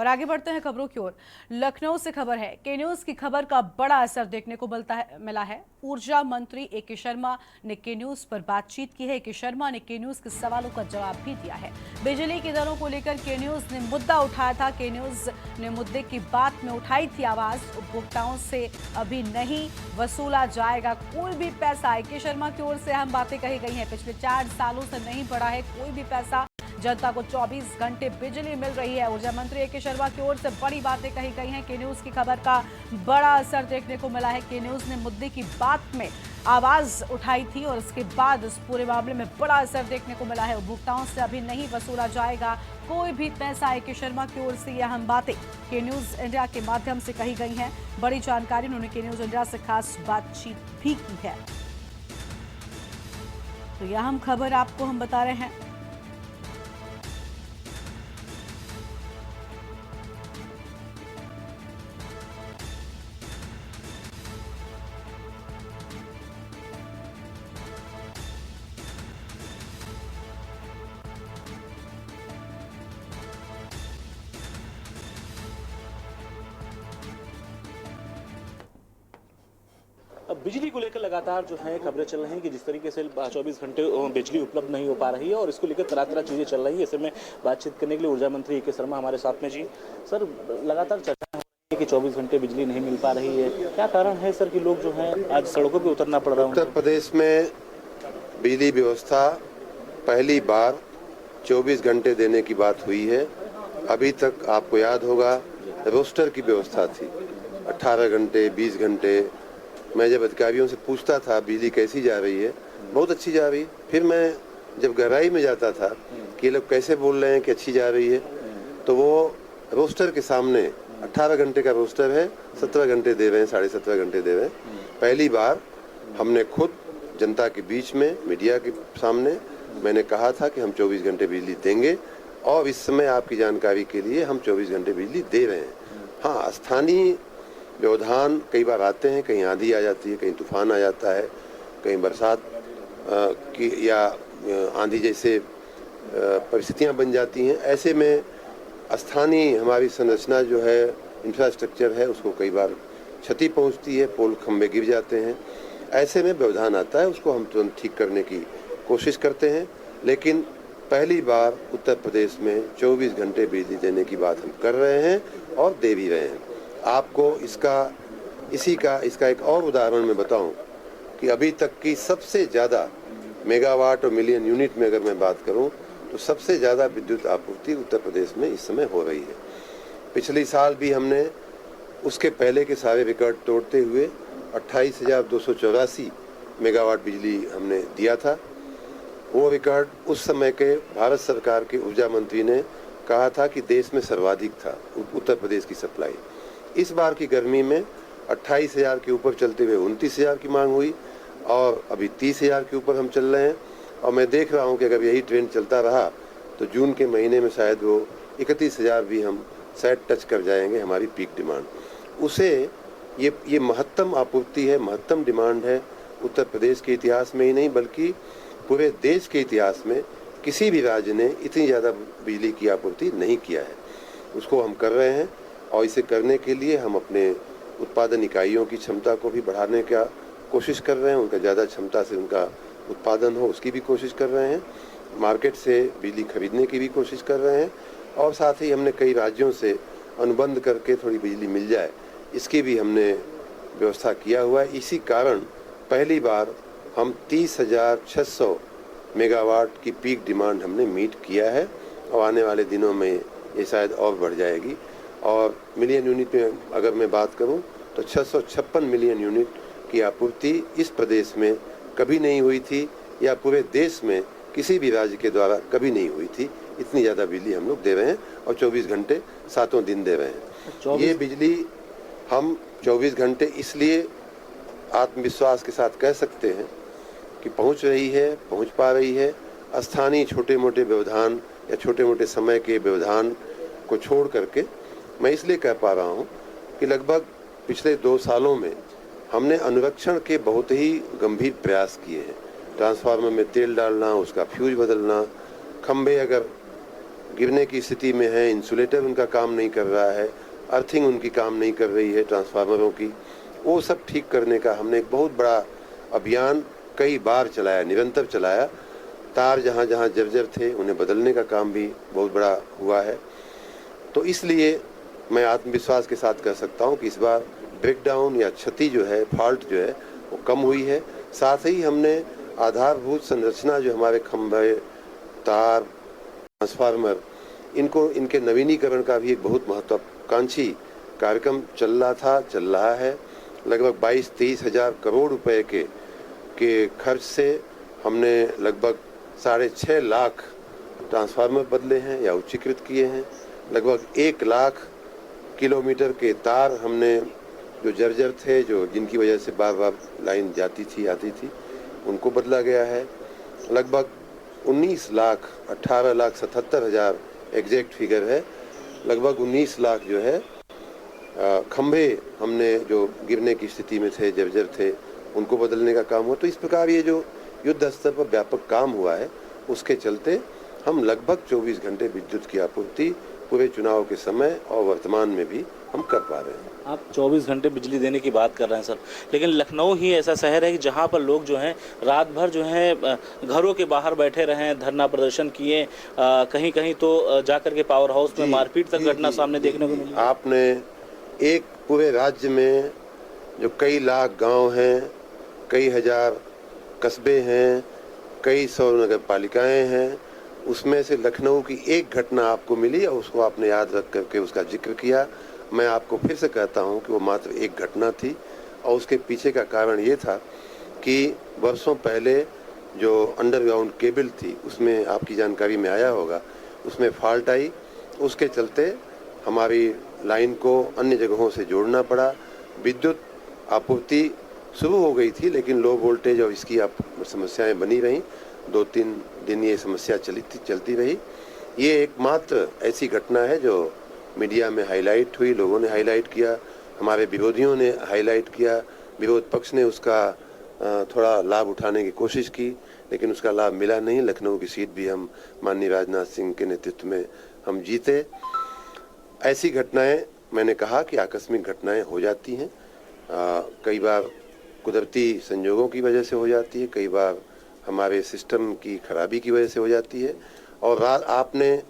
और आगे बढ़ते हैं खबरों की ओर। लखनऊ से खबर है के न्यूज की खबर का बड़ा असर देखने को मिला है। ऊर्जा मंत्री ए.के. शर्मा ने के न्यूज पर बातचीत की है। ए.के. शर्मा ने के न्यूज के सवालों का जवाब भी दिया है। बिजली की दरों को लेकर के न्यूज ने मुद्दा उठाया था। के न्यूज ने मुद्दे की बात में उठाई थी आवाज। उपभोक्ताओं से अभी नहीं वसूला जाएगा कोई भी पैसा। ए.के. शर्मा की ओर से अहम बातें कही गई हैं। पिछले 4 सालों से नहीं बढ़ा है कोई भी पैसा। जनता को 24 घंटे बिजली मिल रही है। ऊर्जा मंत्री ए.के. शर्मा की ओर से बड़ी बातें कही गई हैं। के न्यूज की खबर का बड़ा असर देखने को मिला है। के न्यूज ने मुद्दे की बात में आवाज उठाई थी और इसके बाद इस पूरे मामले में बड़ा असर देखने को मिला है। उपभोक्ताओं से अभी नहीं वसूला जाएगा कोई भी पैसा। ए.के. शर्मा की ओर से यह अहम बातें के न्यूज इंडिया के माध्यम से कही गई हैं। बड़ी जानकारी उन्होंने के न्यूज इंडिया से खास बातचीत भी की है। तो यह अहम खबर आपको हम बता रहे हैं। अब बिजली को लेकर लगातार जो है खबरें चल रही हैं कि जिस तरीके से 24 घंटे बिजली उपलब्ध नहीं हो पा रही है और इसको लेकर तरह-तरह चीज़ें चल रही है। ऐसे में बातचीत करने के लिए ऊर्जा मंत्री ए.के. शर्मा हमारे साथ में। जी सर, लगातार चर्चा हो रही है कि 24 घंटे बिजली नहीं मिल पा रही है, क्या कारण है सर कि लोग जो है आज सड़कों पर उतरना पड़ रहा है? उत्तर प्रदेश में बिजली व्यवस्था पहली बार 24 घंटे देने की बात हुई है। अभी तक आपको याद होगा रोस्टर की व्यवस्था थी, 18 घंटे 20 घंटे। मैं जब अधिकारियों से पूछता था बिजली कैसी जा रही है, बहुत अच्छी जा रही है। फिर मैं जब गहराई में जाता था कि ये लोग कैसे बोल रहे हैं कि अच्छी जा रही है, तो वो रोस्टर के सामने 18 घंटे का रोस्टर है, 17 घंटे दे रहे हैं, 17.5 घंटे दे रहे हैं। पहली बार हमने खुद जनता के बीच में मीडिया के सामने मैंने कहा था कि हम 24 घंटे बिजली देंगे और इस समय आपकी जानकारी के लिए हम 24 घंटे बिजली दे रहे हैं। हाँ, स्थानीय व्यवधान कई बार आते हैं, कहीं आंधी आ जाती है, कहीं तूफान आ जाता है, कहीं बरसात की या आंधी जैसे परिस्थितियां बन जाती हैं। ऐसे में स्थानीय हमारी संरचना जो है, इंफ्रास्ट्रक्चर है, उसको कई बार क्षति पहुंचती है, पोल खंभे गिर जाते हैं। ऐसे में व्यवधान आता है, उसको हम तुरंत ठीक करने की कोशिश करते हैं। लेकिन पहली बार उत्तर प्रदेश में 24 घंटे बिजली देने की बात हम कर रहे हैं और दे भी रहे हैं। आपको इसका एक और उदाहरण मैं बताऊं कि अभी तक की सबसे ज़्यादा मेगावाट और मिलियन यूनिट में अगर मैं बात करूं तो सबसे ज़्यादा विद्युत आपूर्ति उत्तर प्रदेश में इस समय हो रही है। पिछले साल भी हमने उसके पहले के सारे रिकॉर्ड तोड़ते हुए 28,284 मेगावाट बिजली हमने दिया था। वो रिकॉर्ड उस समय के भारत सरकार के ऊर्जा मंत्री ने कहा था कि देश में सर्वाधिक था उत्तर प्रदेश की सप्लाई। इस बार की गर्मी में 28,000 के ऊपर चलते हुए 29,000 की मांग हुई और अभी 30,000 के ऊपर हम चल रहे हैं। और मैं देख रहा हूं कि अगर यही ट्रेंड चलता रहा तो जून के महीने में शायद वो 31,000 भी हम शायद टच कर जाएंगे, हमारी पीक डिमांड। उसे ये महत्तम आपूर्ति है, महत्तम डिमांड है। उत्तर प्रदेश के इतिहास में ही नहीं बल्कि पूरे देश के इतिहास में किसी भी राज्य ने इतनी ज़्यादा बिजली की आपूर्ति नहीं किया है। उसको हम कर रहे हैं और इसे करने के लिए हम अपने उत्पादन इकाइयों की क्षमता को भी बढ़ाने का कोशिश कर रहे हैं। उनका ज़्यादा क्षमता से उनका उत्पादन हो उसकी भी कोशिश कर रहे हैं। मार्केट से बिजली खरीदने की भी कोशिश कर रहे हैं और साथ ही हमने कई राज्यों से अनुबंध करके थोड़ी बिजली मिल जाए इसकी भी हमने व्यवस्था किया हुआ है। इसी कारण पहली बार हम 30,600 मेगावाट की पीक डिमांड हमने मीट किया है और आने वाले दिनों में ये शायद और बढ़ जाएगी। और मिलियन यूनिट में अगर मैं बात करूं तो 656 मिलियन यूनिट की आपूर्ति इस प्रदेश में कभी नहीं हुई थी या पूरे देश में किसी भी राज्य के द्वारा कभी नहीं हुई थी। इतनी ज़्यादा बिजली हम लोग दे रहे हैं और 24 घंटे सातों दिन दे रहे हैं। ये बिजली हम 24 घंटे इसलिए आत्मविश्वास के साथ कह सकते हैं कि पहुंच रही है, पहुंच पा रही है। स्थानीय छोटे मोटे व्यवधान या छोटे मोटे समय के व्यवधान को छोड़ करके मैं इसलिए कह पा रहा हूं कि लगभग पिछले 2 सालों में हमने अनुरक्षण के बहुत ही गंभीर प्रयास किए हैं। ट्रांसफार्मर में तेल डालना, उसका फ्यूज बदलना, खंभे अगर गिरने की स्थिति में है, इंसुलेटर उनका काम नहीं कर रहा है, अर्थिंग उनकी काम नहीं कर रही है ट्रांसफार्मरों की, वो सब ठीक करने का हमने एक बहुत बड़ा अभियान कई बार चलाया, निरंतर चलाया। तार जहाँ जहाँ जर्जर थे उन्हें बदलने का काम भी बहुत बड़ा हुआ है। तो इसलिए मैं आत्मविश्वास के साथ कह सकता हूँ कि इस बार ब्रेकडाउन या क्षति जो है, फॉल्ट जो है वो कम हुई है। साथ ही हमने आधारभूत संरचना जो हमारे खंभे, तार, ट्रांसफार्मर, इनके नवीनीकरण का भी एक बहुत महत्वाकांक्षी कार्यक्रम चल रहा है। लगभग 22-23 हजार करोड़ रुपए के खर्च से हमने लगभग 6.5 लाख ट्रांसफार्मर बदले हैं या उच्चीकृत किए हैं। लगभग 1 लाख किलोमीटर के तार हमने जो जर्जर थे, जो जिनकी वजह से बार बार लाइन जाती थी आती थी, उनको बदला गया है। लगभग 18,77,000 एग्जैक्ट फिगर है, लगभग 19 लाख जो है खंभे हमने जो गिरने की स्थिति में थे, जर्जर थे, उनको बदलने का काम हुआ। तो इस प्रकार ये जो युद्ध स्तर पर व्यापक काम हुआ है, उसके चलते हम लगभग 24 घंटे विद्युत की आपूर्ति पूरे चुनाव के समय और वर्तमान में भी हम कर पा रहे हैं। आप 24 घंटे बिजली देने की बात कर रहे हैं सर, लेकिन लखनऊ ही ऐसा शहर है कि जहां पर लोग जो हैं रात भर जो हैं घरों के बाहर बैठे रहे हैं, धरना प्रदर्शन किए, कहीं कहीं तो जाकर के पावर हाउस में मारपीट तक घटना सामने देखने को मिली। आपने एक पूरे राज्य में जो कई लाख गांव हैं, कई हजार कस्बे हैं, कई सौ नगर पालिकाएं हैं, उसमें से लखनऊ की एक घटना आपको मिली और उसको आपने याद रख करके उसका जिक्र किया। मैं आपको फिर से कहता हूं कि वो मात्र एक घटना थी और उसके पीछे का कारण ये था कि वर्षों पहले जो अंडरग्राउंड केबल थी, उसमें आपकी जानकारी में आया होगा, उसमें फॉल्ट आई। उसके चलते हमारी लाइन को अन्य जगहों से जोड़ना पड़ा। विद्युत आपूर्ति शुरू हो गई थी, लेकिन लो वोल्टेज और इसकी समस्याएं बनी रहीं। 2-3 दिन ये समस्या चलती रही। ये एकमात्र ऐसी घटना है जो मीडिया में हाईलाइट हुई, लोगों ने हाईलाइट किया, हमारे विरोधियों ने हाईलाइट किया, विरोध पक्ष ने उसका थोड़ा लाभ उठाने की कोशिश की, लेकिन उसका लाभ मिला नहीं। लखनऊ की सीट भी हम माननीय राजनाथ सिंह के नेतृत्व में हम जीते। ऐसी घटनाएं, मैंने कहा कि आकस्मिक घटनाएं हो जाती हैं, कई बार कुदरती संजोगों की वजह से हो जाती है, कई बार हमारे सिस्टम की खराबी की वजह से हो जाती है। और आपने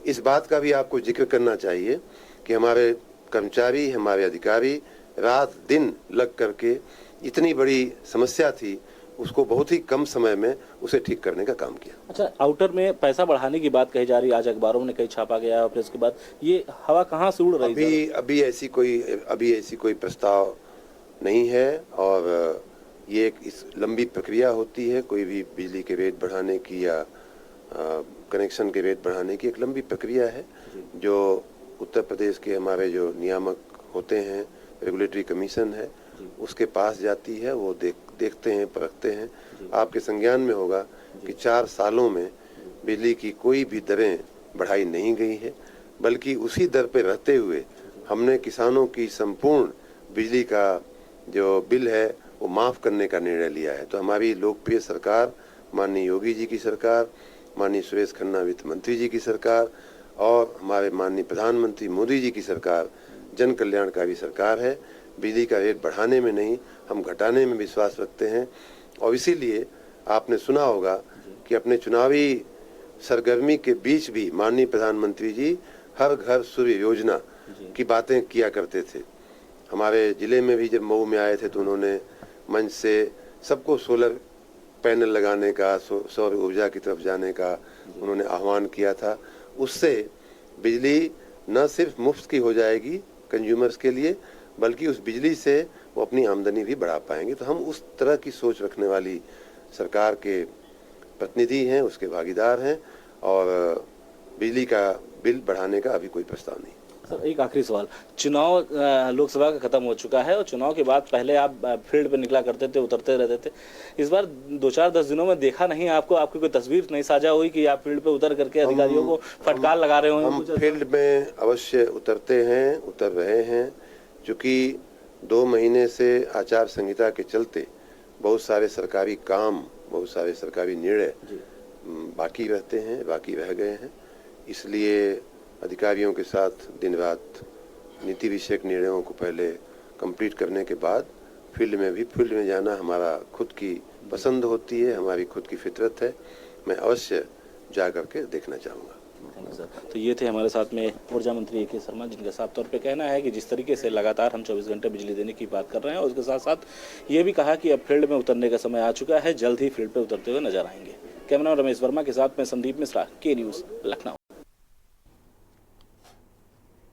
इस बात का भी आपको जिक्र करना चाहिए कि हमारे कर्मचारी, हमारे अधिकारी रात दिन लग करके इतनी बड़ी समस्या थी, उसको बहुत ही कम समय में उसे ठीक करने का काम किया। अच्छा, आउटर में पैसा बढ़ाने की बात कही जा रही है, आज अखबारों में कई छापा गया और फिर उसके बाद ये हवा कहाँ से उड़ रही है? अभी ऐसी कोई प्रस्ताव नहीं है और ये एक इस लंबी प्रक्रिया होती है। कोई भी बिजली के रेट बढ़ाने की या कनेक्शन के रेट बढ़ाने की एक लंबी प्रक्रिया है, जो उत्तर प्रदेश के हमारे जो नियामक होते हैं, रेगुलेटरी कमीशन है, उसके पास जाती है। वो देखते हैं, परखते हैं। आपके संज्ञान में होगा कि 4 सालों में बिजली की कोई भी दरें बढ़ाई नहीं गई है, बल्कि उसी दर पे रहते हुए हमने किसानों की संपूर्ण बिजली का जो बिल है वो माफ़ करने का निर्णय लिया है। तो हमारी लोकप्रिय सरकार, माननीय योगी जी की सरकार, माननीय सुरेश खन्ना वित्त मंत्री जी की सरकार और हमारे माननीय प्रधानमंत्री मोदी जी की सरकार जन कल्याणकारी सरकार है। बिजली का रेट बढ़ाने में नहीं, हम घटाने में विश्वास रखते हैं। और इसीलिए आपने सुना होगा कि अपने चुनावी सरगर्मी के बीच भी माननीय प्रधानमंत्री जी हर घर सूर्य योजना की बातें किया करते थे। हमारे जिले में भी जब मऊ में आए थे तो उन्होंने मंच से सबको सोलर पैनल लगाने का, सौर ऊर्जा की तरफ जाने का उन्होंने आह्वान किया था। उससे बिजली न सिर्फ मुफ्त की हो जाएगी कंज्यूमर्स के लिए, बल्कि उस बिजली से वो अपनी आमदनी भी बढ़ा पाएंगे। तो हम उस तरह की सोच रखने वाली सरकार के प्रतिनिधि हैं, उसके भागीदार हैं और बिजली का बिल बढ़ाने का अभी कोई प्रस्ताव नहीं। सर, एक आखिरी सवाल, चुनाव लोकसभा का खत्म हो चुका है और चुनाव के बाद पहले आप फील्ड पे निकला करते थे, उतरते रहते थे। इस बार 2-4-10 दिनों में देखा नहीं आपको, आपकी कोई तस्वीर नहीं साझा हुई कि आप फील्ड पे उतर करके अधिकारियों को फटकार लगा रहे हो? हम फील्ड में अवश्य उतरते हैं, उतर रहे हैं। चूँकि 2 महीने से आचार संहिता के चलते बहुत सारे सरकारी काम, बहुत सारे सरकारी निर्णय बाकी रहते हैं, बाकी रह गए हैं। इसलिए अधिकारियों के साथ दिन रात नीति विषयक निर्णयों को पहले कंप्लीट करने के बाद फील्ड में जाना हमारा खुद की पसंद होती है, हमारी खुद की फितरत है। मैं अवश्य जा करके देखना चाहूँगा। Thank you sir. तो ये थे हमारे साथ में ऊर्जा मंत्री ए.के. शर्मा, जिनका साफ तौर पे कहना है कि जिस तरीके से लगातार हम 24 घंटे बिजली देने की बात कर रहे हैं और उसके साथ साथ ये भी कहा कि अब फील्ड में उतरने का समय आ चुका है, जल्द ही फील्ड पे उतरते हुए नजर आएंगे। कैमरा रमेश वर्मा के साथ में संदीप मिश्रा, के न्यूज़, लखनऊ।